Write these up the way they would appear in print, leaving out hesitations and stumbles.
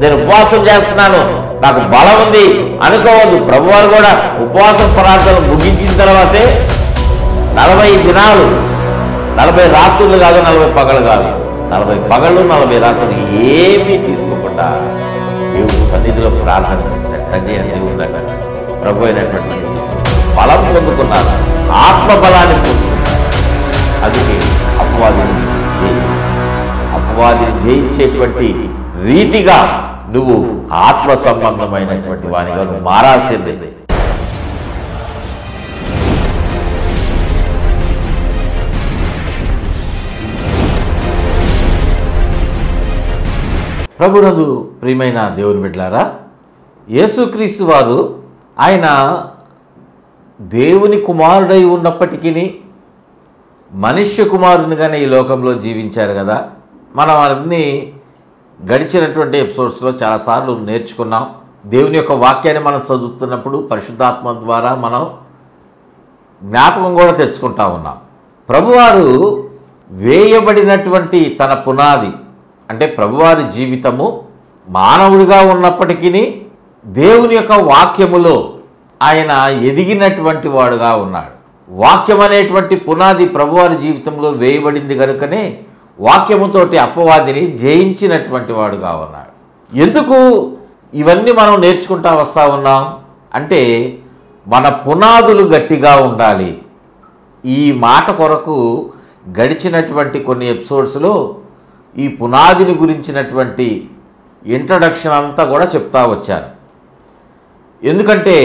నేను ఉపవాసం చేస్తున్నాను, నాకు బలం ఉంది అనుకోవద్దు. ప్రభువారు కూడా ఉపవాసం ప్రార్థనలు ముగించిన తర్వాతే 40 దినాలు, 40 రాత్రులు కాదు, 40 పగలు కాదు, 40 పగళ్ళు 40 రాత్రులు ఏమీ తీసుకోకుండా దేవుడు సన్నిధిలో ప్రార్థన చేశాడు. తండ్రి అని దేవుడు దగ్గర ప్రభు అయినటువంటి బలం పొందుకున్నారు, ఆత్మబలాన్ని పొందుకున్నారు. అందుకే అపవాదిని జయించేటువంటి రీతిగా నువ్వు ఆత్మ సంబంధమైనటువంటి వానిగా నువ్వు మారాల్సిందే. ప్రభునందు ప్రియమైన దేవుని బిడ్డలారా, యేసుక్రీస్తు వారు ఆయన దేవుని కుమారుడై ఉన్నప్పటికీ మనుష్య కుమారునిగానే ఈ లోకంలో జీవించారు కదా. మనం అన్ని గడిచినటువంటి ఎపిసోడ్స్లో చాలాసార్లు నేర్చుకున్నాం. దేవుని యొక్క వాక్యాన్ని మనం చదువుతున్నప్పుడు పరిశుద్ధాత్మ ద్వారా మనం జ్ఞాపకం కూడా తెచ్చుకుంటా ఉన్నాం. ప్రభువారు వేయబడినటువంటి తన పునాది అంటే ప్రభువారి జీవితము మానవుడిగా ఉన్నప్పటికీ దేవుని యొక్క వాక్యములో ఆయన ఎదిగినటువంటి వాడుగా ఉన్నాడు. వాక్యం అనేటువంటి పునాది ప్రభువారి జీవితంలో వేయబడింది కనుకనే వాక్యముతోటి అపవాదిని జయించినటువంటి వాడుగా ఉన్నాడు. ఎందుకు ఇవన్నీ మనం నేర్చుకుంటా వస్తూ ఉన్నాం అంటే మన పునాదులు గట్టిగా ఉండాలి. ఈ మాట కొరకు గడిచినటువంటి కొన్ని ఎపిసోడ్స్లో ఈ పునాదిని గురించినటువంటి ఇంట్రడక్షన్ అంతా కూడా చెప్తా వచ్చాను. ఎందుకంటే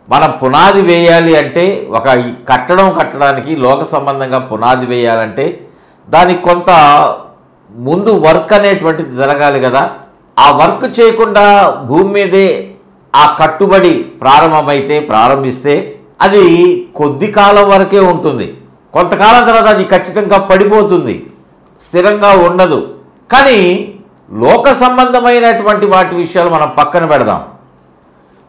మనం పునాది వేయాలి అంటే ఒక కట్టడానికి లోక సంబంధంగా పునాది వేయాలంటే దానికి కొంత ముందు వర్క్ అనేటువంటిది జరగాలి కదా. ఆ వర్క్ చేయకుండా భూమి మీదే ఆ కట్టుబడి ప్రారంభిస్తే అది కొద్ది కాలం వరకే ఉంటుంది. కొంతకాలం తర్వాత అది ఖచ్చితంగా పడిపోతుంది, స్థిరంగా ఉండదు. కానీ లోక సంబంధమైనటువంటి వాటి విషయాలు మనం పక్కన పెడదాం.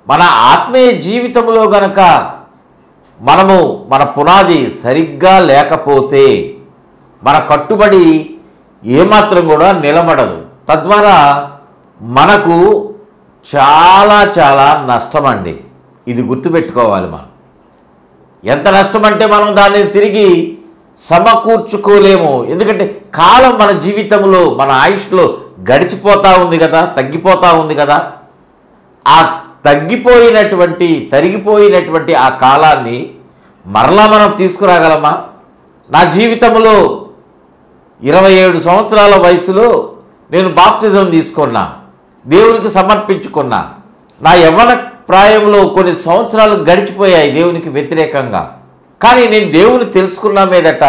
మన ఆత్మీయ జీవితంలో గనక మనము మన పునాది సరిగ్గా లేకపోతే మన కట్టుబడి ఏమాత్రం కూడా నిలబడదు. తద్వారా మనకు చాలా చాలా నష్టం అండి. ఇది గుర్తుపెట్టుకోవాలి. మనం ఎంత నష్టం అంటే మనం దాన్ని తిరిగి సమకూర్చుకోలేము. ఎందుకంటే కాలం మన జీవితంలో మన ఆయుష్లో గడిచిపోతూ ఉంది కదా, తగ్గిపోతూ ఉంది కదా. ఆ తరిగిపోయినటువంటి ఆ కాలాన్ని మరలా మనం తీసుకురాగలమా? నా జీవితంలో 27 సంవత్సరాల వయసులో నేను బాప్తిజం తీసుకున్నా, దేవునికి సమర్పించుకున్నా. నా యవ్వన ప్రాయంలో కొన్ని సంవత్సరాలు గడిచిపోయాయి దేవునికి వ్యతిరేకంగా. కానీ నేను దేవుని తెలుసుకున్న మీదట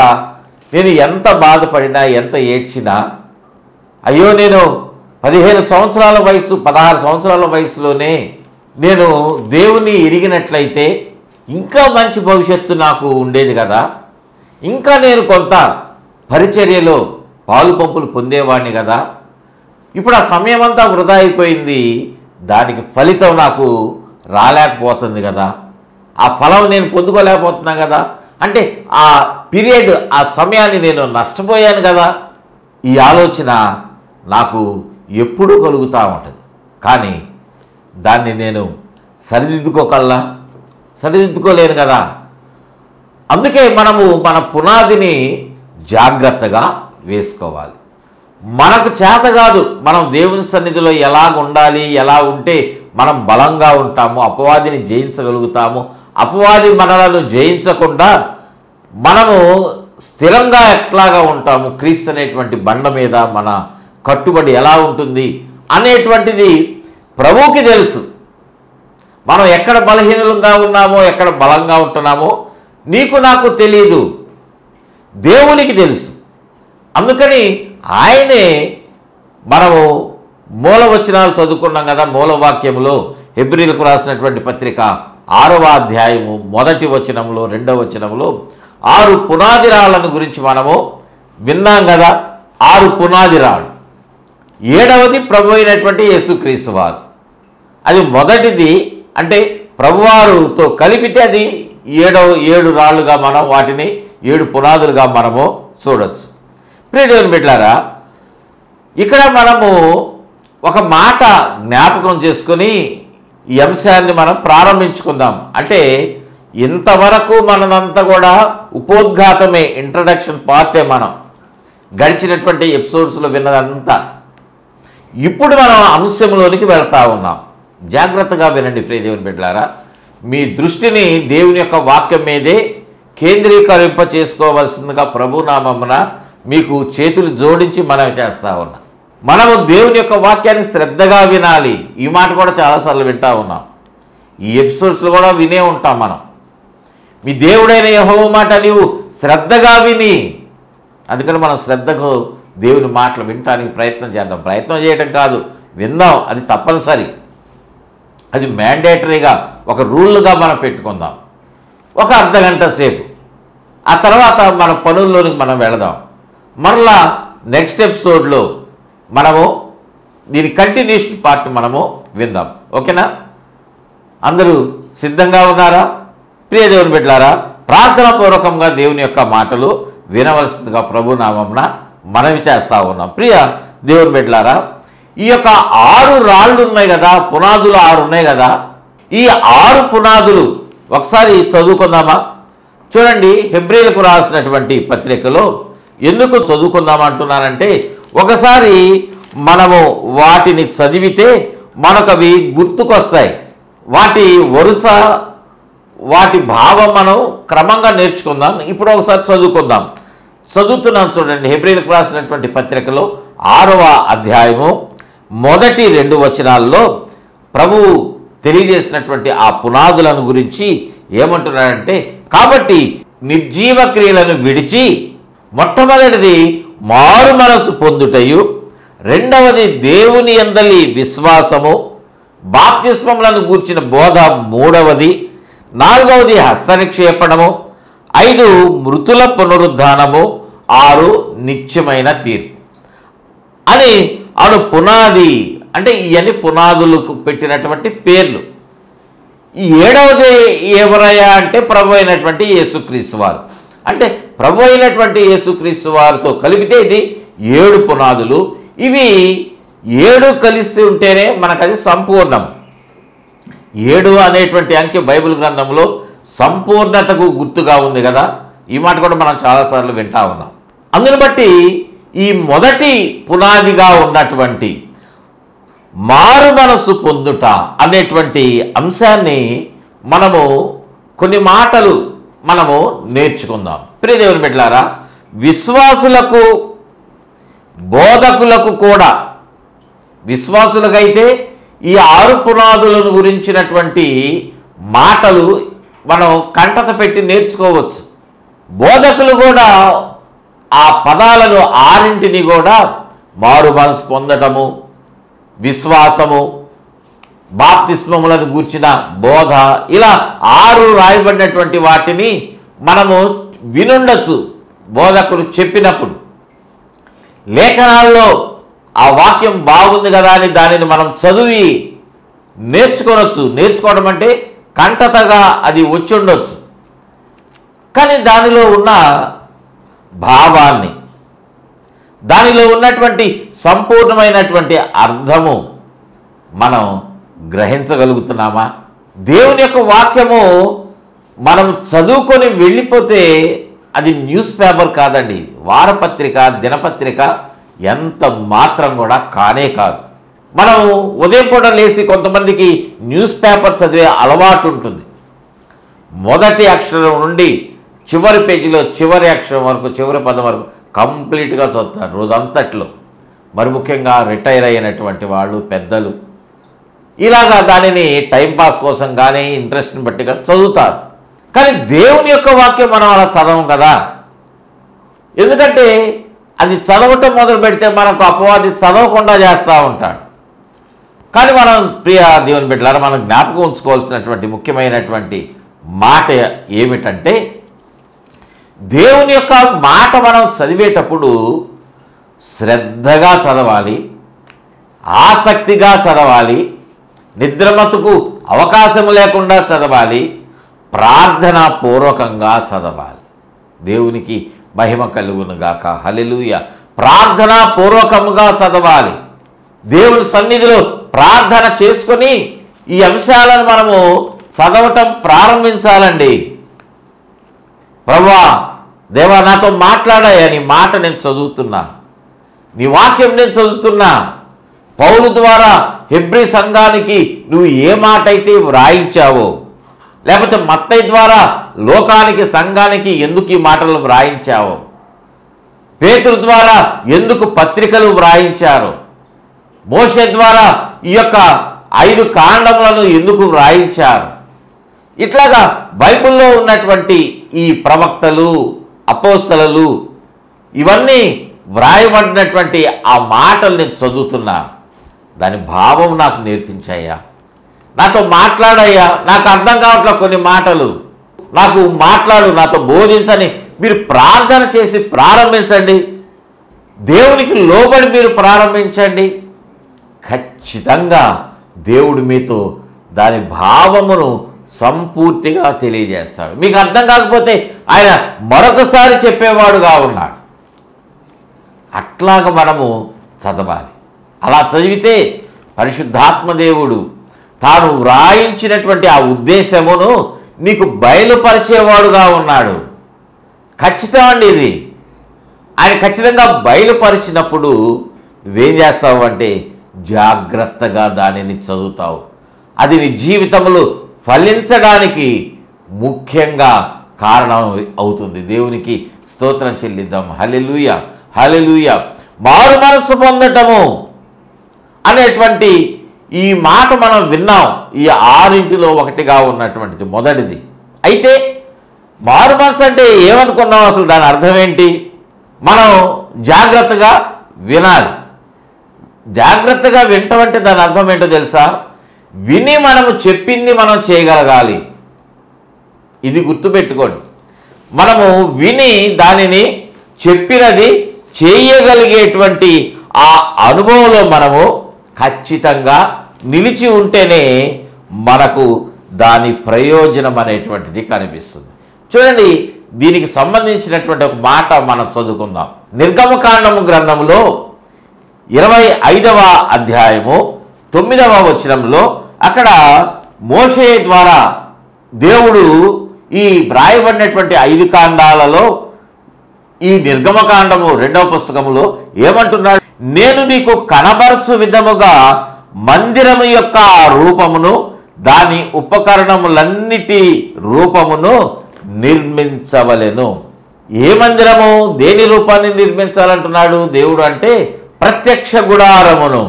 నేను ఎంత బాధపడినా ఎంత ఏడ్చినా, అయ్యో నేను 15 సంవత్సరాల వయసు 16 సంవత్సరాల వయసులోనే నేను దేవుని ఎరిగినట్లయితే ఇంకా మంచి భవిష్యత్తు నాకు ఉండేది కదా, ఇంకా నేను కొంత పరిచర్యలో పాలు పంపులు పొందేవాడిని కదా. ఇప్పుడు ఆ సమయం అంతా వృధా అయిపోయింది, దానికి ఫలితం నాకు రాలేకపోతుంది కదా, ఆ ఫలం నేను పొందుకోలేకపోతున్నా కదా. అంటే ఆ పీరియడ్, ఆ సమయాన్ని నేను నష్టపోయాను కదా. ఈ ఆలోచన నాకు ఎప్పుడూ కలుగుతూ ఉంటుంది. కానీ దాన్ని నేను సరిదిద్దుకోలేను కదా. అందుకే మనము మన పునాదిని జాగ్రత్తగా వేసుకోవాలి. మనకు చేత కాదు, మనం దేవుని సన్నిధిలో ఎలా ఉండాలి, ఎలా ఉంటే మనం బలంగా ఉంటాము, అపవాదిని జయించగలుగుతాము, అపవాది మనలను జయించకుండా మనము స్థిరంగా ఎట్లాగా ఉంటాము, క్రీస్తు అనేటువంటి బండ మీద మన కట్టుబడి ఎలా ఉంటుంది అనేటువంటిది ప్రభువుకి తెలుసు. మనం ఎక్కడ బలహీనంగా ఉన్నామో, ఎక్కడ బలంగా ఉంటున్నామో నీకు నాకు తెలియదు, దేవునికి తెలుసు. అందుకని ఆయనే మనము మూలవచనాలు చదువుకున్నాం కదా. మూలవాక్యంలో హెబ్రీలకు రాసినటువంటి పత్రిక 6వ అధ్యాయము 1వ వచనంలో 2వ వచనంలో 6 పునాది రాళ్ళను గురించి మనము విన్నాం కదా. 6 పునాది రాళ్ళు. 7వది ప్రభు అయినటువంటి యేసుక్రీస్తు వారు. అది మొదటిది. అంటే ప్రభువారుతో కలిపితే అది 7 రాళ్ళుగా మనం వాటిని 7 పునాదులుగా మనము చూడొచ్చు. ప్రియదేవుని బిడ్డలారా, ఇక్కడ మనము ఒక మాట జ్ఞాపకం చేసుకొని ఈ అంశాన్ని మనం ప్రారంభించుకుందాం. అంటే ఇంతవరకు మనదంతా కూడా ఉపోద్ఘాతమే, ఇంట్రడక్షన్ పార్టే మనం గడిచినటువంటి ఎపిసోడ్స్లో విన్నదంతా. ఇప్పుడు మనం అంశంలోనికి వెళ్తా ఉన్నాం. జాగ్రత్తగా వినండి ప్రియ దేవుని బిడ్డలారా. మీ దృష్టిని దేవుని యొక్క వాక్యం మీదే కేంద్రీకరింప చేసుకోవాల్సిందిగా ప్రభునామమున మీకు చేతులు జోడించి మనవి చేస్తూ ఉన్నాం. మనము దేవుని యొక్క వాక్యాన్ని శ్రద్ధగా వినాలి. ఈ మాట కూడా చాలాసార్లు వింటూ ఉన్నాం. ఈ ఎపిసోడ్స్లో కూడా వినే ఉంటాం మనం. మీ దేవుడైన యెహోవా మాట నీవు శ్రద్ధగా విని, అందుకని మనం శ్రద్ధకు దేవుని మాటలు వినటానికి ప్రయత్నం చేద్దాం. ప్రయత్నం చేయడం కాదు, విందాం. అది తప్పనిసరి, అది మ్యాండేటరీగా ఒక రూల్గా మనం పెట్టుకుందాం. ఒక అర్ధగంట సేపు, ఆ తర్వాత మన పనుల్లోనికి మనం వెళదాం. మరలా నెక్స్ట్ ఎపిసోడ్లో మనము దీని కంటిన్యూషన్ పార్ట్ మనము విందాం. ఓకేనా? అందరూ సిద్ధంగా ఉన్నారా? ప్రియ దేవుని బిడ్డలారా, ప్రార్థనాపూర్వకంగా దేవుని యొక్క మాటలు వినవలసిందిగా ప్రభునామమున మనవి చేస్తూ ఉన్నాం. ప్రియ దేవుని బిడ్డలారా, ఈ యొక్క 6 రాళ్ళు ఉన్నాయి కదా, పునాదులు 6 ఉన్నాయి కదా. ఈ 6 పునాదులు ఒకసారి చదువుకుందామా? చూడండి, హెబ్రీలకు రాసినటువంటి పత్రికలో ఎందుకు చదువుకుందామంటున్నానంటే, ఒకసారి మనము వాటిని చదివితే మనకవి గుర్తుకొస్తాయి. వాటి వరుస, వాటి భావం మనం క్రమంగా నేర్చుకుందాం. ఇప్పుడు ఒకసారి చదువుకుందాం. చదువుతున్నాం చూడండి. హెబ్రీలకు రాసినటువంటి పత్రికలో 6వ అధ్యాయము మొదటి 2 వచనాల్లో ప్రభువు తెలియజేసినటువంటి ఆ పునాదులను గురించి ఏమంటున్నాడంటే, కాబట్టి నిర్జీవ క్రియలను విడిచి మొట్టమొదటిది మారు మనసు పొందుటయు, రెండవది దేవుని యందలి విశ్వాసము, బాప్తిస్మములను గూర్చిన బోధ మూడవది, 4వది హస్తనిక్షేపణము, 5 మృతుల పునరుద్ధానము, 6 నిత్యమైన తీర్పు అని అను పునాది. అంటే ఇవన్నీ పునాదులకు పెట్టినటువంటి పేర్లు. ఈ 7వది ఎవరయ్యా అంటే ప్రభు అయినటువంటి యేసుక్రీస్తు వారు. అంటే ప్రభు అయినటువంటి యేసుక్రీస్తు వారితో కలిపితే ఇది 7 పునాదులు. ఇవి 7 కలిసి ఉంటేనే మనకది సంపూర్ణం. 7 అనేటువంటి అంకె బైబిల్ గ్రంథంలో సంపూర్ణతకు గుర్తుగా ఉంది కదా. ఈ మాట కూడా మనం చాలాసార్లు వింటా ఉన్నాం. అందుని బట్టి ఈ మొదటి పునాదిగా ఉన్నటువంటి మారు మనసు పొందుట అనేటువంటి అంశాన్ని మనము కొన్ని మాటలు మనము నేర్చుకుందాం. ప్రియ దేవుని బిడ్డలారా, విశ్వాసులకు బోధకులకు కూడా, విశ్వాసులకైతే ఈ 6 పునాదులను గురించినటువంటి మాటలు మనం కంటత పెట్టి నేర్చుకోవచ్చు. బోధకులు కూడా ఆ పదాలను 6ని కూడా మారు మనసు పొందటము, విశ్వాసము, బాప్తిస్మములను గూర్చిన బోధ, ఇలా 6 రాయబడినటువంటి వాటిని మనము వినుండొచ్చు బోధకులు చెప్పినప్పుడు. లేఖనాల్లో ఆ వాక్యం బాగుంది కదా అని దానిని మనం చదివి నేర్చుకోవచ్చు. నేర్చుకోవడం అంటే కంటతగా అది వచ్చి ఉండొచ్చు. కానీ దానిలో ఉన్న భావాన్ని, దానిలో ఉన్నటువంటి సంపూర్ణమైనటువంటి అర్థము మనం గ్రహించగలుగుతున్నామా? దేవుని యొక్క వాక్యము మనం చదువుకొని వెళ్ళిపోతే అది న్యూస్ పేపర్ కాదండి, వారపత్రిక, దినపత్రిక ఎంత మాత్రం కూడా కానే కాదు. మనం ఉదయం పూట లేచి కొంతమందికి న్యూస్ పేపర్ చదివే అలవాటు ఉంటుంది. మొదటి అక్షరం నుండి చివరి పేజీలో చివరి అక్షరం వరకు, చివరి పదం వరకు కంప్లీట్గా చదువుతారు రోజంతట్లో. మరి ముఖ్యంగా రిటైర్ అయినటువంటి వాళ్ళు, పెద్దలు ఇలాగా దానిని టైంపాస్ కోసం కానీ ఇంట్రెస్ట్ని బట్టి కానీ చదువుతారు. కానీ దేవుని యొక్క వాక్యం మనం అలా చదవం కదా. ఎందుకంటే అది చదవటం మొదలు పెడితే మనకు అపవాది చదవకుండా చేస్తూ ఉంటాడు. కానీ మనం ప్రియ దేవుని బిడ్డలారా, మనం జ్ఞాపకం ఉంచుకోవాల్సినటువంటి ముఖ్యమైనటువంటి మాట ఏమిటంటే, దేవుని యొక్క మాట మనం చదివేటప్పుడు శ్రద్ధగా చదవాలి, ఆసక్తిగా చదవాలి, నిద్రమతుకు అవకాశం లేకుండా చదవాలి, ప్రార్థనా పూర్వకంగా చదవాలి. దేవునికి మహిమ కలుగును గాక. హల్లెలూయా. ప్రార్థనా పూర్వకముగా చదవాలి. దేవుని సన్నిధిలో ప్రార్థన చేసుకొని ఈ అంశాలను మనము చదవటం ప్రారంభించాలండి. ప్రభువా, దేవా, నాతో మాట్లాడాయా, నీ మాట నేను చదువుతున్నా, నీ వాక్యం నేను చదువుతున్నా. పౌలు ద్వారా హెబ్రీ సంఘానికి నువ్వు ఏ మాట అయితే వ్రాయించావో, లేకపోతే మత్తయి ద్వారా లోకానికి సంఘానికి ఎందుకు ఈ మాటలు వ్రాయించావో, పేతురు ద్వారా ఎందుకు పత్రికలు వ్రాయించారో, మోషే ద్వారా ఈ యొక్క 5 కాండములను ఎందుకు వ్రాయించారు, ఇట్లాగా బైబిల్లో ఉన్నటువంటి ఈ ప్రవక్తలు, అపోస్తలులు ఇవన్నీ వ్రాయబడినటువంటి ఆ మాటలు నేను చదువుతున్నా. దాని భావం నాకు నేర్పించాయా, నాతో మాట్లాడయ్యా, నాకు అర్థం కావట్లేదు కొన్ని మాటలు, నాకు మాట్లాడు, నాతో బోధించని మీరు ప్రార్థన చేసి ప్రారంభించండి. దేవునికి లోబడి మీరు ప్రారంభించండి. ఖచ్చితంగా దేవుడు మీతో దాని భావమును సంపూర్తిగా తెలియజేస్తాడు. మీకు అర్థం కాకపోతే ఆయన మరొకసారి చెప్పేవాడుగా ఉన్నాడు. అట్లాగా మనము చదవాలి. అలా చదివితే పరిశుద్ధాత్మ దేవుడు తాను వ్రాయించినటువంటి ఆ ఉద్దేశమును నీకు బయలుపరిచేవాడుగా ఉన్నాడు. ఖచ్చితం అండి ఇది. ఆయన ఖచ్చితంగా బయలుపరిచినప్పుడు నువ్వేం చేస్తావు అంటే జాగ్రత్తగా దానిని చదువుతావు. అది నీ జీవితంలో ఫలించడానికి ముఖ్యంగా కారణం అవుతుంది. దేవునికి స్తోత్రం చెల్లిద్దాం. హల్లెలూయా, హల్లెలూయా. మారు మనసు పొందటము అనేటువంటి ఈ మాట మనం విన్నాం. ఈ 6 ఒకటిగా ఉన్నటువంటిది మొదటిది. అయితే మారు మనసు అంటే ఏమనుకున్నాం, అసలు దాని అర్థం ఏంటి? మనం జాగ్రత్తగా వినాలి. జాగ్రత్తగా వింటమంటే దాని అర్థం ఏంటో తెలుసా? విని మనము చెప్పింది మనం చేయగలగాలి. ఇది గుర్తుపెట్టుకోండి. మనము విని దానిని చెప్పినది చేయగలిగేటువంటి ఆ అనుభవంలో మనము ఖచ్చితంగా నిలిచి ఉంటేనే మనకు దాని ప్రయోజనం అనేటువంటిది కనిపిస్తుంది. చూడండి, దీనికి సంబంధించినటువంటి ఒక మాట మనం చదువుకుందాం. నిర్గమకాండము గ్రంథంలో 25వ అధ్యాయము 9వ వచనంలో అక్కడ మోషే ద్వారా దేవుడు ఈ వ్రాయబడినటువంటి 5 కాండాలలో ఈ నిర్గమకాండము 2వ పుస్తకములో ఏమంటున్నాడు? నేను నీకు కనబరచు విధముగా మందిరము యొక్క రూపమును దాని ఉపకరణములన్నిటి రూపమును నిర్మించవలెను. ఏ మందిరము, దేని రూపాన్ని నిర్మించాలంటున్నాడు దేవుడు అంటే ప్రత్యక్ష గుడారమును.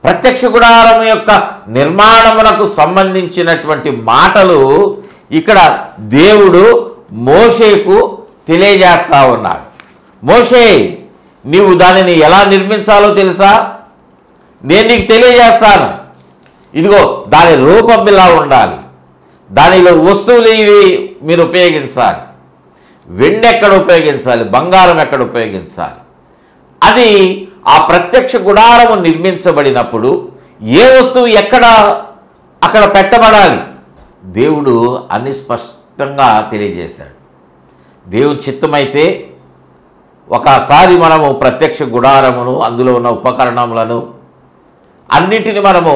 ప్రత్యక్ష గుడారము యొక్క నిర్మాణమునకు సంబంధించినటువంటి మాటలు ఇక్కడ దేవుడు మోషేకు తెలియజేస్తా ఉన్నాడు. మోషే, నీవు దానిని ఎలా నిర్మించాలో తెలుసా? నేను నీకు తెలియజేస్తాను. ఇదిగో దాని రూపం ఇలా ఉండాలి, దానిలో వస్తువులు ఇవి మీరు ఉపయోగించాలి, వెండి ఎక్కడ ఉపయోగించాలి, బంగారం ఎక్కడ ఉపయోగించాలి. అది ఆ ప్రత్యక్ష గుడారము నిర్మించబడినప్పుడు ఏ వస్తువు ఎక్కడ అక్కడ పెట్టబడాలి దేవుడు అన్ని స్పష్టంగా తెలియజేశాడు. దేవుని చిత్తమైతే ఒకసారి మనము ప్రత్యక్ష గుడారమును అందులో ఉన్న ఉపకరణములను అన్నిటిని మనము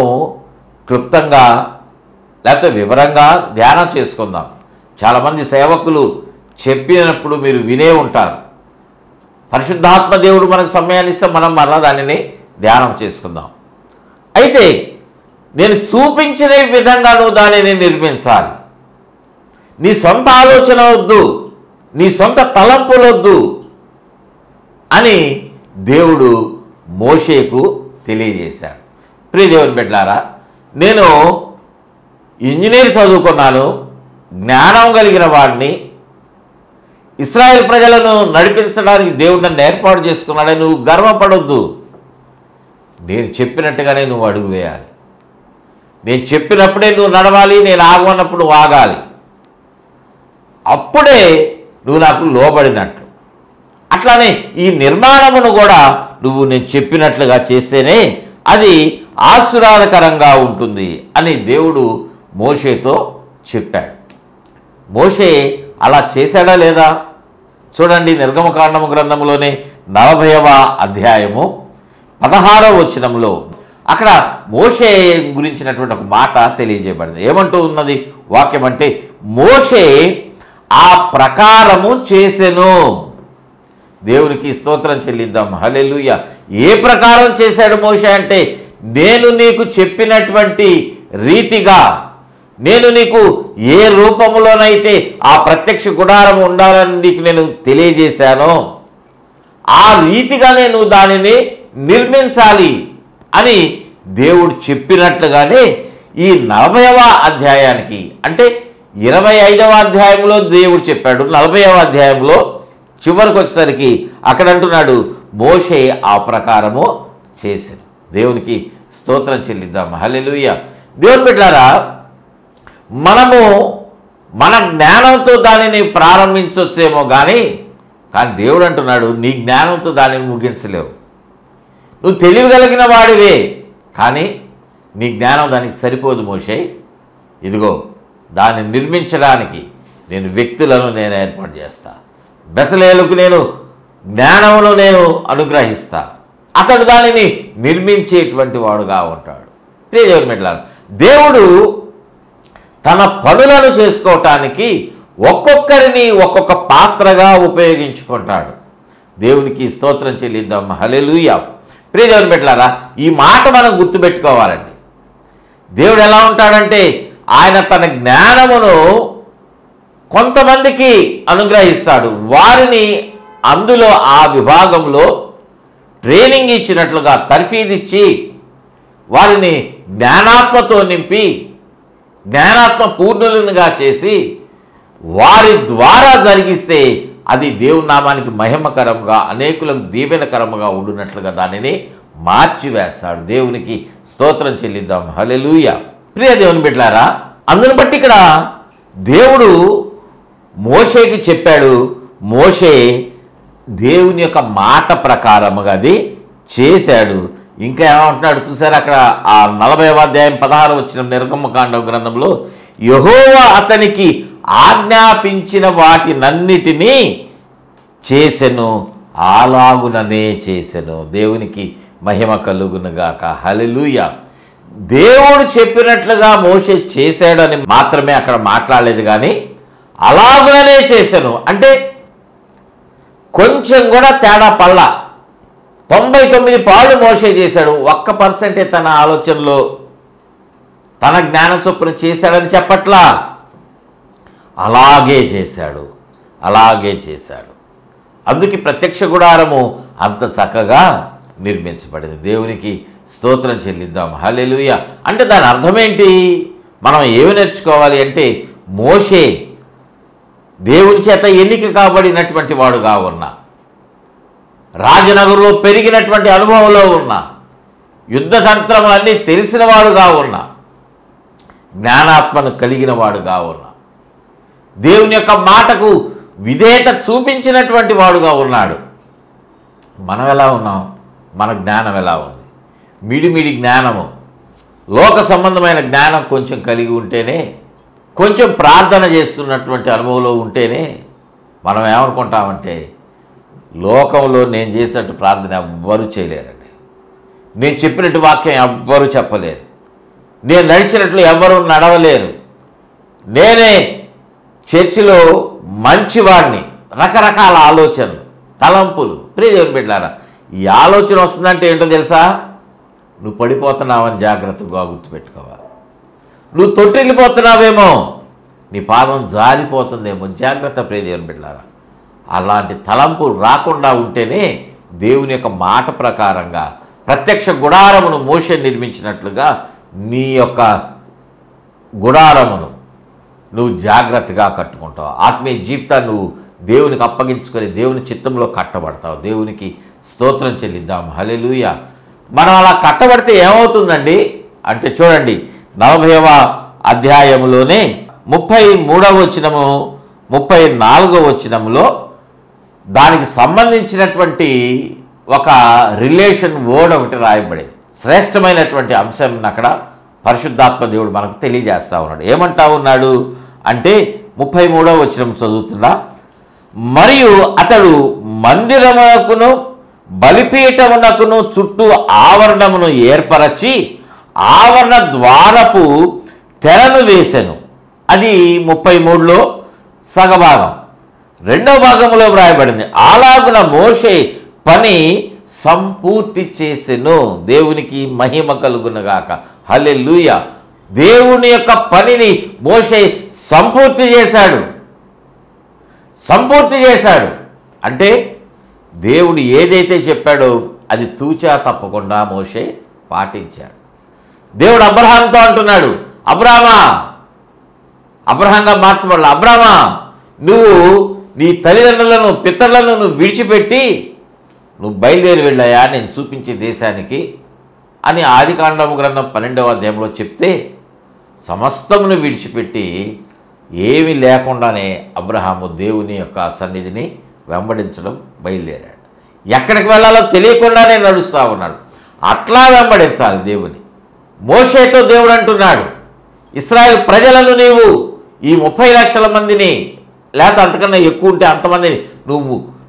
క్లుప్తంగా లేకపోతే వివరంగా ధ్యానం చేసుకుందాం. చాలామంది సేవకులు చెప్పినప్పుడు మీరు వినే ఉంటారు. పరిశుద్ధాత్మ దేవుడు మనకు సమయాన్ని ఇస్తే మనం మరలా దానిని ధ్యానం చేసుకుందాం. అయితే నేను చూపించిన విధంగా నువ్వు దానిని నిర్మించాలి. నీ సొంత ఆలోచన వద్దు, నీ సొంత తలంపులొద్దు అని దేవుడు మోషేకు తెలియజేశాడు. ప్రియ దేవుని బిడ్డలారా, నేను ఇంజనీర్ చదువుకున్నాను, జ్ఞానం కలిగిన వాడిని, ఇశ్రాయేల్ ప్రజలను నడిపించడానికి దేవుడు నన్ను ఏర్పాటు చేసుకున్నాడని నువ్వు గర్వపడొద్దు. నేను చెప్పినట్టుగానే నువ్వు అడుగు వేయాలి. నేను చెప్పినప్పుడే నువ్వు నడవాలి, నేను ఆగమన్నప్పుడు నువ్వు ఆగాలి. అప్పుడే నువ్వు నాకు లోబడినట్టు. అట్లానే ఈ నిర్మాణమును కూడా నువ్వు నేను చెప్పినట్లుగా చేస్తేనే అది ఆశీర్వాదకరంగా ఉంటుంది అని దేవుడు మోషేతో చెప్పాడు. మోషే అలా చేశాడా లేదా? చూడండి, నిర్గమకాండము గ్రంథంలోనే 40వ అధ్యాయము 16వ వచనంలో అక్కడ మోషే గురించినటువంటి ఒక మాట తెలియజేయబడింది. ఏమంటూ ఉన్నది వాక్యం అంటే, మోషే ఆ ప్రకారము చేసెను. దేవునికి స్తోత్రం చెల్లిద్దాం. హల్లెలూయా. ఏ ప్రకారం చేశాడు మోషే అంటే, నేను నీకు చెప్పినటువంటి రీతిగా, నేను నీకు ఏ రూపంలోనైతే ఆ ప్రత్యక్ష గుడారం ఉండాలని నీకు నేను తెలియజేశానో ఆ రీతిగా నేను దానిని నిర్మించాలి అని దేవుడు చెప్పినట్లుగానే ఈ 40వ అధ్యాయానికి, అంటే 25వ అధ్యాయంలో దేవుడు చెప్పాడు, 40వ అధ్యాయంలో చివరికి వచ్చేసరికి అక్కడ అంటున్నాడు మోషే ఆ ప్రకారము చేశాను. దేవునికి స్తోత్రం చెల్లిద్దాం. హల్లెలూయా. దేవుని బిడ్డలారా, మనము మన జ్ఞానంతో దానిని ప్రారంభించవచ్చేమో కానీ దేవుడు అంటున్నాడు నీ జ్ఞానంతో దానిని ముగించలేవు. నువ్వు తెలియగలిగిన వాడివే, కానీ నీ జ్ఞానం దానికి సరిపోదు మోషే. ఇదిగో దాన్ని నిర్మించడానికి నేను వ్యక్తులను నేను ఏర్పాటు చేస్తా, బెసలేలకు నేను జ్ఞానమును నేను అనుగ్రహిస్తా, అతడు దానిని నిర్మించేటువంటి వాడుగా ఉంటాడు. దేవుని బిడ్డలారా, దేవుడు తన పనులను చేసుకోవటానికి ఒక్కొక్కరిని ఒక్కొక్క పాత్రగా ఉపయోగించుకుంటాడు. దేవునికి స్తోత్రం చెల్లిద్దాం. హల్లెలూయా. ప్రియ దేవుని బిడ్డలారా, ఈ మాట మనం గుర్తుపెట్టుకోవాలండి. దేవుడు ఎలా ఉంటాడంటే, ఆయన తన జ్ఞానమును కొంతమందికి అనుగ్రహిస్తాడు, వారిని అందులో ఆ విభాగంలో ట్రైనింగ్ ఇచ్చినట్లుగా తర్ఫీదిచ్చి వారిని జ్ఞానాత్మతో నింపి జ్ఞానాత్మ పూర్ణులుగా చేసి వారి ద్వారా జరిగిస్తే అది దేవుని నామానికి మహిమకరంగా అనేకులకు దీవెనకరముగా ఉండునట్లుగా దానిని మార్చివేస్తాడు. దేవునికి స్తోత్రం చెల్లిద్దాం. హల్లెలూయా. ప్రియ దేవుని బిడ్డలారా, అందును బట్టి ఇక్కడ దేవుడు మోషేకి చెప్పాడు, మోషే దేవుని యొక్క మాట ప్రకారముగా అది చేశాడు. ఇంకా ఏమంటున్నాడు చూసారు అక్కడ ఆ 40వ అధ్యాయం 16వ వచనం నిర్గమకాండ గ్రంథంలో, యెహోవా అతనికి ఆజ్ఞాపించిన వాటినన్నిటినీ చేసెను, అలాగుననే చేసెను. దేవునికి మహిమ కలుగునుగాక. హల్లెలూయా. దేవుడు చెప్పినట్లుగా మోషే చేశాడని మాత్రమే అక్కడ మాట్లాడలేదు, కానీ అలాగుననే చేసెను అంటే కొంచెం కూడా తేడా పల్ల. 99 పాళ్ళు మోషే చేశాడు, 1% తన ఆలోచనలో తన జ్ఞానం చొప్పున చేశాడని చెప్పట్లా, అలాగే చేశాడు, అలాగే చేశాడు. అందుకే ప్రత్యక్ష గుడారము అంత చక్కగా నిర్మించబడింది. దేవునికి స్తోత్రం చెల్లిద్దాం. హల్లెలూయా. అంటే దాని అర్థం ఏంటి? మనం ఏమి నేర్చుకోవాలి అంటే, మోషే దేవుని చేత ఎన్నిక కాబడినటువంటి వాడుగా ఉన్నా, రాజనగరంలో పెరిగినటువంటి అనుభవంలో ఉన్నా, యుద్ధ తంత్రములన్నీ తెలిసిన వాడుగా ఉన్నా, జ్ఞానాత్మను కలిగిన వాడుగా ఉన్నా, దేవుని యొక్క మాటకు విధేయత చూపించినటువంటి వాడుగా ఉన్నాడు. మనం ఎలా ఉన్నాం? మన జ్ఞానం ఎలా ఉంది? మిడిమిడి జ్ఞానము, లోక సంబంధమైన జ్ఞానం కొంచెం కలిగి ఉంటేనే, కొంచెం ప్రార్థన చేస్తున్నటువంటి అనుభవంలో ఉంటేనే మనం ఏమనుకుంటామంటే, లోకంలో నేను చేసినట్టు ప్రార్థన ఎవ్వరూ చేయలేరండి, నేను చెప్పినట్టు వాక్యం ఎవ్వరూ చెప్పలేరు, నేను నడిచినట్లు ఎవ్వరూ నడవలేరు, నేనే చర్చిలో మంచివాడిని. రకరకాల ఆలోచనలు, తలంపులు. ప్రియ దేవుని బిడ్డలారా, ఈ ఆలోచన వస్తుందంటే ఏంటో తెలుసా? నువ్వు పడిపోతున్నావని జాగ్రత్తగా గుర్తుపెట్టుకోవాలి. నువ్వు తొట్టిల్లిపోతున్నావేమో, నీ పాదం జారిపోతుందేమో, జాగ్రత్త. ప్రియ దేవుని బిడ్డలారా, అలాంటి తలంపులు రాకుండా ఉంటేనే దేవుని యొక్క మాట ప్రకారంగా ప్రత్యక్ష గుడారమును మోషే నిర్మించినట్లుగా నీ యొక్క గుడారమును నువ్వు జాగ్రత్తగా కట్టుకుంటావు. ఆత్మీయ జీవితాన్ని నువ్వు దేవునికి అప్పగించుకొని దేవుని చిత్తంలో కట్టబడతావు. దేవునికి స్తోత్రం చెల్లిద్దాం. హల్లెలూయా. మనం అలా కట్టబడితే ఏమవుతుందండి అంటే, చూడండి 40వ అధ్యాయంలోనే 33వ వచనము 34వ వచనంలో దానికి సంబంధించినటువంటి ఒక రిలేషన్ వర్డ్ ఒకటి రాయబడింది. శ్రేష్టమైనటువంటి అంశం అక్కడ పరిశుద్ధాత్మ దేవుడు మనకు తెలియజేస్తా ఉన్నాడు. ఏమంటా ఉన్నాడు అంటే 33వ వచనం చదువుతున్నా, మరియు అతడు మందిరమునకును బలిపీఠమునకును చుట్టూ ఆవరణమును ఏర్పరచి ఆవరణ ద్వారపు తెరను వేసెను. అది 33లో సగభాగం. రెండవ భాగంలో వ్రాయబడింది, అలాగున మోషే పని సంపూర్తి చేసెను. దేవునికి మహిమ కలుగునగాక. హల్లెలూయా. దేవుని యొక్క పనిని మోషే సంపూర్తి చేశాడు. సంపూర్తి చేశాడు అంటే దేవుడు ఏదైతే చెప్పాడో అది తూచా తప్పకుండా మోషే పాటించాడు. దేవుడు అబ్రహాంతో అంటున్నాడు, అబ్రహాంగా మార్చబడాలి. అబ్రహామా, నువ్వు నీ తల్లిదండ్రులను పితరులను నువ్వు విడిచిపెట్టి నువ్వు బయలుదేరి వెళ్ళాయా నేను చూపించే దేశానికి అని ఆదికాండము గ్రంథం 12వ అధ్యాయంలో చెప్తే సమస్తమును విడిచిపెట్టి ఏమీ లేకుండానే అబ్రహాము దేవుని యొక్క సన్నిధిని వెంబడించడం బయలుదేరాడు. ఎక్కడికి వెళ్ళాలో తెలియకుండానే నడుస్తూ ఉన్నాడు. అట్లా వెంబడించాలి దేవుని. మోషేతో దేవుడు అంటున్నాడు, ఇశ్రాయేలు ప్రజలను ఈ 30 లక్షల మందిని లేకపోతే అంతకన్నా ఎక్కువ ఉంటే అంతమందిని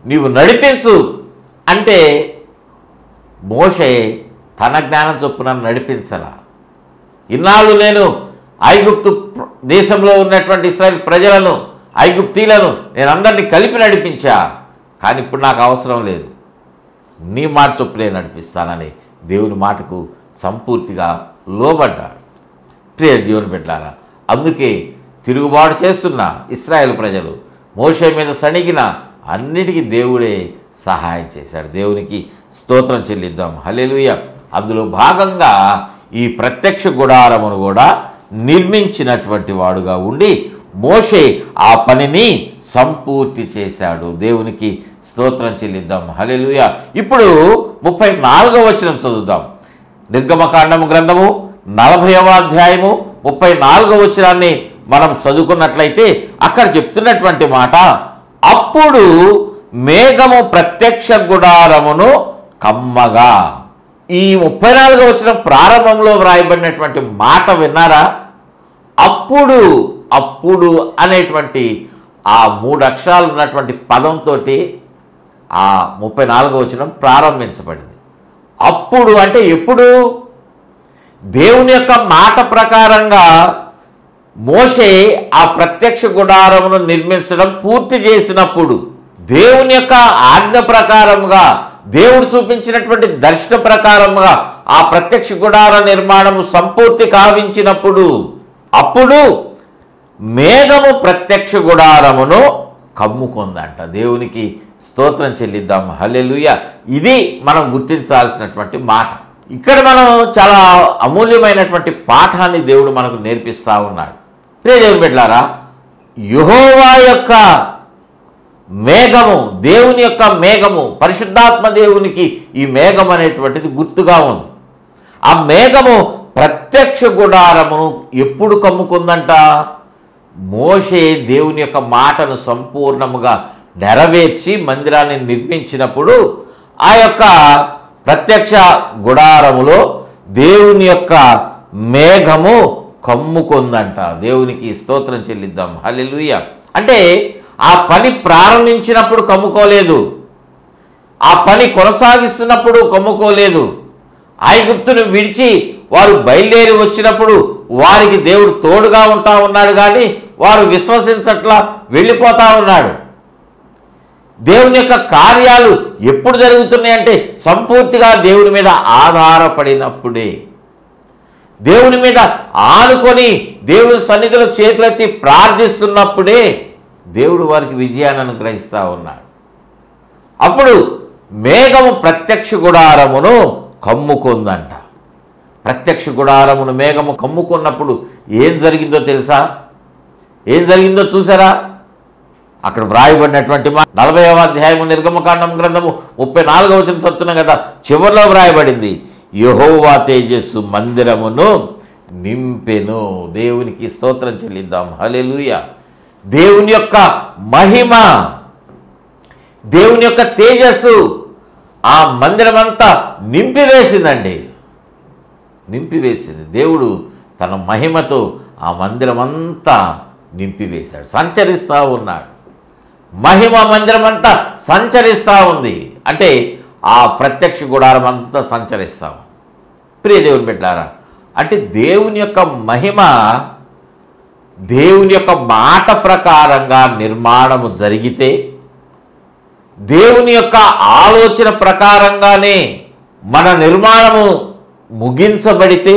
నీవు నడిపించు అంటే మోషే తన జ్ఞానం చొప్పున నడిపించలా. ఇన్నాళ్ళు నేను ఐగుప్తు దేశంలో ఉన్నటువంటి ఇశ్రాయేలు ప్రజలను, ఐగుప్తీలను నేను అందరినీ కలిపి నడిపించా, కానీ ఇప్పుడు నాకు అవసరం లేదు, నీ మాట చొప్పునే నడిపిస్తానని దేవుని మాటకు సంపూర్తిగా లోబడ్డాడు. ప్రియ దేవుని బిడ్డలారా, అందుకే తిరుగుబాటు చేస్తున్న ఇశ్రాయేలు ప్రజలు మోషే మీద సణిగిన అన్నిటికీ దేవుడే సహాయం చేశాడు. దేవునికి స్తోత్రం చెల్లిద్దాం. హల్లెలూయా. అందులో భాగంగా ఈ ప్రత్యక్ష గుడారమును కూడా నిర్మించినటువంటి వాడుగా ఉండి మోషే ఆ పనిని సంపూర్తి చేశాడు. దేవునికి స్తోత్రం చెల్లిద్దాం. హల్లెలూయా. ఇప్పుడు 34వ వచనం చదువుదాం. నిర్గమకాండము గ్రంథము 40వ అధ్యాయము 34వ వచనాన్ని మనం చదువుకున్నట్లయితే అక్కడ చెప్తున్నటువంటి మాట, అప్పుడు మేఘము ప్రత్యక్ష గుడారమును కమ్మగా. ఈ 34వ వచనం ప్రారంభంలో వ్రాయబడినటువంటి మాట విన్నారా? అప్పుడు అప్పుడు అనేటువంటి ఆ 3 అక్షరాలు ఉన్నటువంటి పదంతో ఆ 34వ వచనం ప్రారంభించబడింది. అప్పుడు అంటే ఎప్పుడు? దేవుని యొక్క మాట ప్రకారంగా మోషే ఆ ప్రత్యక్ష గుడారమును నిర్మించడం పూర్తి చేసినప్పుడు, దేవుని యొక్క ఆజ్ఞ ప్రకారముగా, దేవుడు చూపించినటువంటి దర్శన ప్రకారముగా ఆ ప్రత్యక్ష గుడార నిర్మాణము సంపూర్తి కావించినప్పుడు, అప్పుడు మేఘము ప్రత్యక్ష గుడారమును కమ్ముకుందంట. దేవునికి స్తోత్రం చెల్లిద్దాం. హల్లెలూయా. ఇది మనం గుర్తించాల్సినటువంటి మాట. ఇక్కడ మనం చాలా అమూల్యమైనటువంటి పాఠాన్ని దేవుడు మనకు నేర్పిస్తూ ఉన్నాడు. ప్రియ దేవుని బిడ్డలారా, యెహోవా యొక్క మేఘము, దేవుని యొక్క మేఘము, పరిశుద్ధాత్మ దేవునికి ఈ మేఘం అనేటువంటిది గుర్తుగా ఉంది. ఆ మేఘము ప్రత్యక్ష గుడారమును ఎప్పుడు కమ్ముకుందంట? మోషే దేవుని యొక్క మాటను సంపూర్ణముగా నెరవేర్చి మందిరాన్ని నిర్మించినప్పుడు ఆ యొక్క ప్రత్యక్ష గుడారములో దేవుని యొక్క మేఘము కమ్ముకుందంట. దేవునికి స్తోత్రం చెల్లిద్దాం. హల్లెలూయా. అంటే ఆ పని ప్రారంభించినప్పుడు కమ్ముకోలేదు, ఆ పని కొనసాగిస్తున్నప్పుడు కమ్ముకోలేదు. ఐగుప్తును విడిచి వారు బయలుదేరి వచ్చినప్పుడు వారికి దేవుడు తోడుగా ఉంటా ఉన్నాడు, కానీ వారు విశ్వసించట్లా వెళ్ళిపోతా ఉన్నాడు. దేవుని యొక్క కార్యాలు ఎప్పుడు జరుగుతున్నాయంటే సంపూర్తిగా దేవుని మీద ఆధారపడినప్పుడే, దేవుని మీద ఆనుకొని దేవుని సన్నిధిలో చేతులెత్తి ప్రార్థిస్తున్నప్పుడే దేవుడు వారికి విజయాన్ని అనుగ్రహిస్తూ ఉన్నాడు. అప్పుడు మేఘము ప్రత్యక్ష గుడారమును కమ్ముకుందంట. ప్రత్యక్ష గుడారమును మేఘము కమ్ముకున్నప్పుడు ఏం జరిగిందో తెలుసా? ఏం జరిగిందో చూసారా? అక్కడ వ్రాయబడినటువంటి 40వ అధ్యాయము నిర్గమకాండం గ్రంథము 34వ వచనం చదువుతున్నాం కదా, చివరిలో వ్రాయబడింది, యెహోవా తేజస్సు మందిరమును నింపెను. దేవునికి స్తోత్రం చెల్లిద్దాం. హల్లెలూయా. దేవుని యొక్క మహిమ, దేవుని యొక్క తేజస్సు ఆ మందిరమంతా నింపివేసిందండి. నింపివేసింది. దేవుడు తన మహిమతో ఆ మందిరమంతా నింపివేశాడు. సంచరిస్తూ ఉన్నాడు. మహిమ మందిరమంతా సంచరిస్తూ ఉంది. అంటే ఆ ప్రత్యక్ష గుడారం అంతా సంచరిస్తాము. ప్రియ దేవుని బిడ్డారా, అంటే దేవుని యొక్క మహిమ దేవుని యొక్క మాట ప్రకారంగా నిర్మాణము జరిగితే, దేవుని యొక్క ఆలోచన ప్రకారంగానే మన నిర్మాణము ముగించబడితే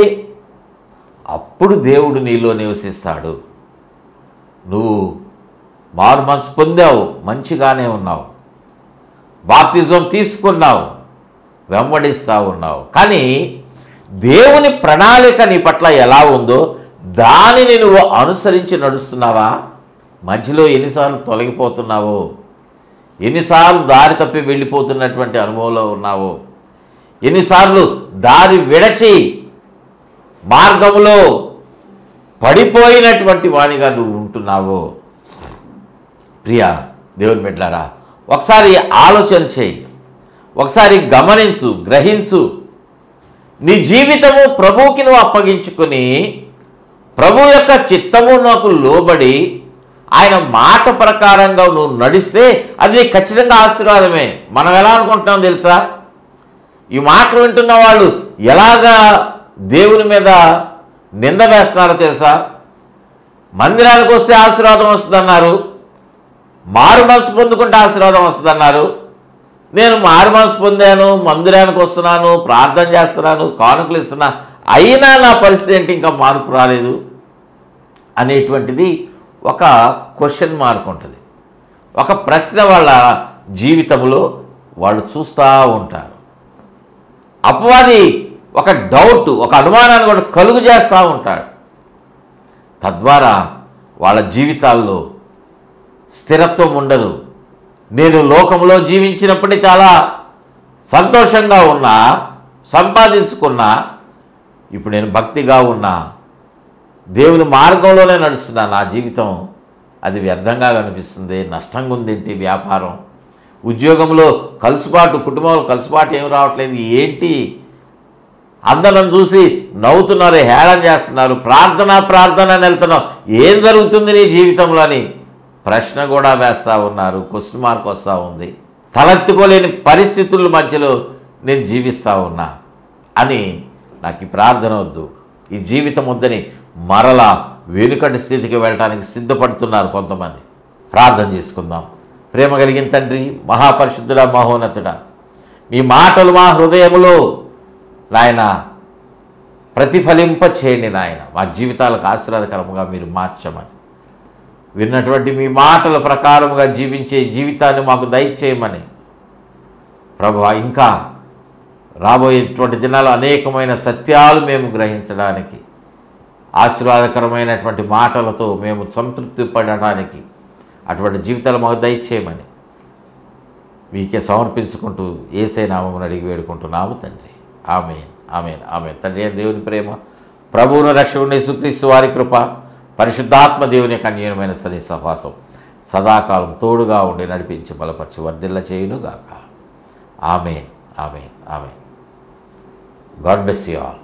అప్పుడు దేవుడు నీలో నివసిస్తాడు. నువ్వు మారు మనసు పొందావు, మంచిగానే ఉన్నావు, బాప్తిజం తీసుకున్నావు, వెంబడిస్తూ ఉన్నావు. కానీ దేవుని ప్రణాళిక నీ పట్ల ఎలా ఉందో దానిని నువ్వు అనుసరించి నడుస్తున్నావా? మధ్యలో ఎన్నిసార్లు తొలగిపోతున్నావో, ఎన్నిసార్లు దారి తప్పి వెళ్ళిపోతున్నటువంటి అనుభవంలో ఉన్నావో, ఎన్నిసార్లు దారి విడచి మార్గంలో పడిపోయినటువంటి వానిగా నువ్వు ఉంటున్నావో. ప్రియా దేవుని బిడ్డలారా, ఒకసారి ఆలోచన చేయి, ఒకసారి గమనించు, గ్రహించు. నీ జీవితము ప్రభువుకి నువ్వు అప్పగించుకొని ప్రభు యొక్క చిత్తము నాకు లోబడి ఆయన మాట ప్రకారంగా నువ్వు నడిస్తే అది ఖచ్చితంగా ఆశీర్వాదమే. మనం ఎలా అనుకుంటున్నాం తెలుసా? ఈ మాటలు వింటున్న వాళ్ళు ఎలాగా దేవుని మీద నింద వేస్తున్నారో తెలుసా? మందిరానికి వస్తే ఆశీర్వాదం వస్తుందన్నారు, మారు మనసు పొందుకుంటే ఆశీర్వాదం వస్తుందన్నారు. నేను మారు మనసు పొందాను, మందిరానికి వస్తున్నాను, ప్రార్థన చేస్తున్నాను, కానుకలు ఇస్తున్నా, అయినా నా పరిస్థితి ఏంటి, ఇంకా మార్పు రాలేదు అనేటువంటిది ఒక క్వశ్చన్ మార్క్ ఉంటుంది. ఒక ప్రశ్న వాళ్ళ జీవితంలో వాళ్ళు చూస్తూ ఉంటారు. అపవాది ఒక డౌట్, ఒక అనుమానాన్ని కూడా కలుగు చేస్తూ ఉంటాడు. తద్వారా వాళ్ళ జీవితాల్లో స్థిరత్వం ఉండదు. నేను లోకంలో జీవించినప్పుడే చాలా సంతోషంగా ఉన్నా, సంపాదించుకున్నా, ఇప్పుడు నేను భక్తిగా ఉన్నా, దేవుని మార్గంలోనే నడుస్తున్నా, నా జీవితం అది వ్యర్థంగా కనిపిస్తుంది, నష్టంగా ఉందేంటి, వ్యాపారం, ఉద్యోగంలో కలుసుబాటు, కుటుంబంలో కలుసుబాటు ఏం రావట్లేదు, ఏంటి, అందరం చూసి నవ్వుతున్నారు, హేళన చేస్తున్నారు, ప్రార్థన అని వెళ్తున్నావు, ఏం జరుగుతుంది నీ జీవితంలో అని ప్రశ్న కూడా వేస్తూ ఉన్నారు. క్వశ్చన్ మార్క్ వస్తూ ఉంది. తలెత్తుకోలేని పరిస్థితుల మధ్యలో నేను జీవిస్తూ ఉన్నా అని నాకు ఈ ప్రార్థన వద్దు, ఈ జీవితం వద్దని మరలా వెనుకటి స్థితికి వెళ్ళడానికి సిద్ధపడుతున్నారు కొంతమంది. ప్రార్థన చేసుకుందాం. ప్రేమ కలిగిన తండ్రి, మహాపరిశుద్ధుడా, మహోన్నతుడా, మీ మాటలు మా హృదయములో నాయన ప్రతిఫలింప చేయండి నాయన. మా జీవితాలకు ఆశీర్వాదకరంగా మీరు మార్చమని, విన్నటువంటి మీ మాటల ప్రకారముగా జీవించే జీవితాన్ని మాకు దయచేయమని ప్రభువా, ఇంకా రాబోయేటువంటి దినాలు అనేకమైన సత్యాలు మేము గ్రహించడానికి, ఆశీర్వాదకరమైనటువంటి మాటలతో మేము సంతృప్తి పడడానికి అటువంటి జీవితాలు మాకు దయచేయమని మీకే సమర్పించుకుంటూ యేసయ్య నామమున అడిగి వేడుకుంటున్నాము తండ్రి. ఆమేన్, ఆమేన్, ఆమేన్. తండ్రి దేవుని ప్రేమ, ప్రభువును రక్షకుని యేసుక్రీస్తు వారి కృప, పరిశుద్ధాత్మ దేవుని యొక్క అన్యోన్యమైన సహవాసం సదాకాలం తోడుగా ఉండి నడిపించి బలపరిచి వర్ధిల్ల చేయునుగాక. ఆమేన్, ఆమేన్, ఆమేన్. God bless you all.